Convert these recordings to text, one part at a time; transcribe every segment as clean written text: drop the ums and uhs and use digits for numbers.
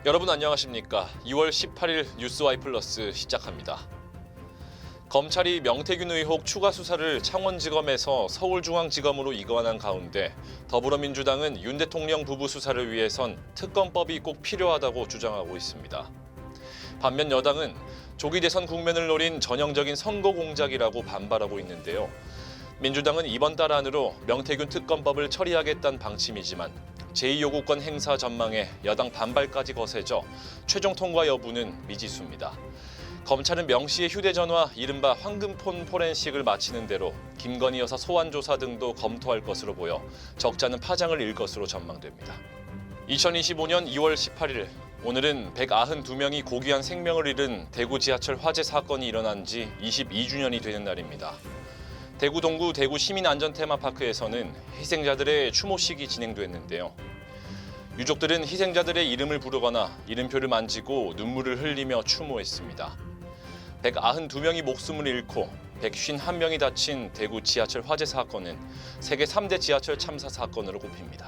여러분 안녕하십니까? 2월 18일 뉴스와이 플러스 시작합니다. 검찰이 명태균 의혹 추가 수사를 창원지검에서 서울중앙지검으로 이관한 가운데 더불어민주당은 윤 대통령 부부 수사를 위해선 특검법이 꼭 필요하다고 주장하고 있습니다. 반면 여당은 조기 대선 국면을 노린 전형적인 선거 공작이라고 반발하고 있는데요. 민주당은 이번 달 안으로 명태균 특검법을 처리하겠다는 방침이지만 제2요구권 행사 전망에 여당 반발까지 거세져 최종 통과 여부는 미지수입니다. 검찰은 명 씨의 휴대전화 이른바 황금폰 포렌식을 마치는 대로 김건희 여사 소환 조사 등도 검토할 것으로 보여 적잖은 파장을 일 것으로 전망됩니다. 2025년 2월 18일 오늘은 192명이 고귀한 생명을 잃은 대구 지하철 화재 사건이 일어난 지 22주년이 되는 날입니다. 대구 동구 대구 시민안전테마파크에서는 희생자들의 추모식이 진행됐는데요. 유족들은 희생자들의 이름을 부르거나 이름표를 만지고 눈물을 흘리며 추모했습니다. 192명이 목숨을 잃고 151명이 다친 대구 지하철 화재 사건은 세계 3대 지하철 참사 사건으로 꼽힙니다.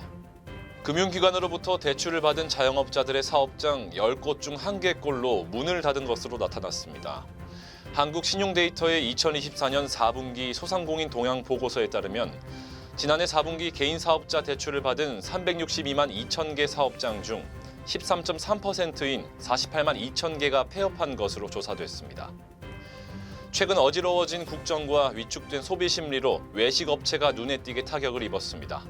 금융기관으로부터 대출을 받은 자영업자들의 사업장 10곳 중 1개꼴로 문을 닫은 것으로 나타났습니다. 한국신용데이터의 2024년 4분기 소상공인 동향 보고서에 따르면 지난해 4분기 개인 사업자 대출을 받은 362만 2천 개 사업장 중 13.3%인 48만 2천 개가 폐업한 것으로 조사됐습니다. 최근 어지러워진 국정과 위축된 소비 심리로 외식업체가 눈에 띄게 타격을 입었습니다.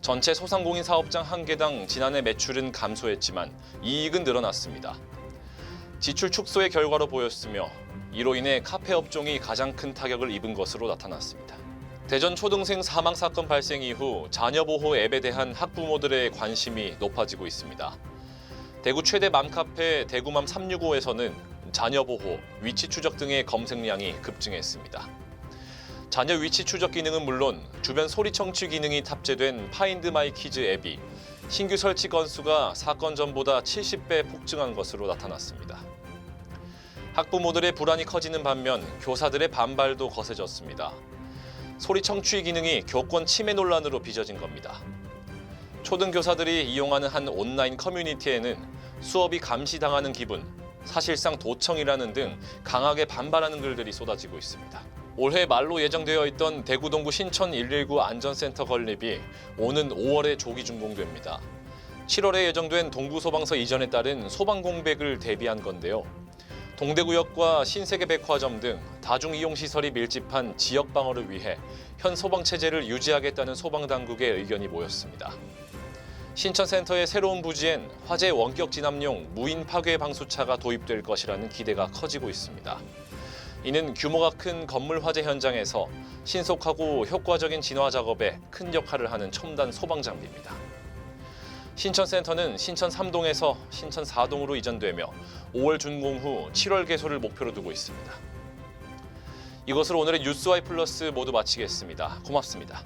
전체 소상공인 사업장 한 개당 지난해 매출은 감소했지만 이익은 늘어났습니다. 지출 축소의 결과로 보였으며 이로 인해 카페 업종이 가장 큰 타격을 입은 것으로 나타났습니다. 대전 초등생 사망 사건 발생 이후 자녀 보호 앱에 대한 학부모들의 관심이 높아지고 있습니다. 대구 최대 맘카페 대구맘 365에서는 자녀 보호, 위치 추적 등의 검색량이 급증했습니다. 자녀 위치 추적 기능은 물론 주변 소리 청취 기능이 탑재된 파인드 마이 키즈 앱이 신규 설치 건수가 사건 전보다 70배 폭증한 것으로 나타났습니다. 학부모들의 불안이 커지는 반면 교사들의 반발도 거세졌습니다. 소리 청취 기능이 교권 침해 논란으로 빚어진 겁니다. 초등교사들이 이용하는 한 온라인 커뮤니티에는 수업이 감시당하는 기분, 사실상 도청이라는 등 강하게 반발하는 글들이 쏟아지고 있습니다. 올해 말로 예정되어 있던 대구 동구 신천 119 안전센터 건립이 오는 5월에 조기 준공됩니다. 7월에 예정된 동구소방서 이전에 따른 소방 공백을 대비한 건데요. 동대구역과 신세계백화점 등 다중이용시설이 밀집한 지역 방어를 위해 현 소방체제를 유지하겠다는 소방당국의 의견이 모였습니다. 신천센터의 새로운 부지엔 화재 원격 진압용 무인 파괴 방수차가 도입될 것이라는 기대가 커지고 있습니다. 이는 규모가 큰 건물 화재 현장에서 신속하고 효과적인 진화 작업에 큰 역할을 하는 첨단 소방 장비입니다. 신천센터는 신천 3동에서 신천 4동으로 이전되며 5월 준공 후 7월 개소를 목표로 두고 있습니다. 이것으로 오늘의 뉴스와이 플러스 모두 마치겠습니다. 고맙습니다.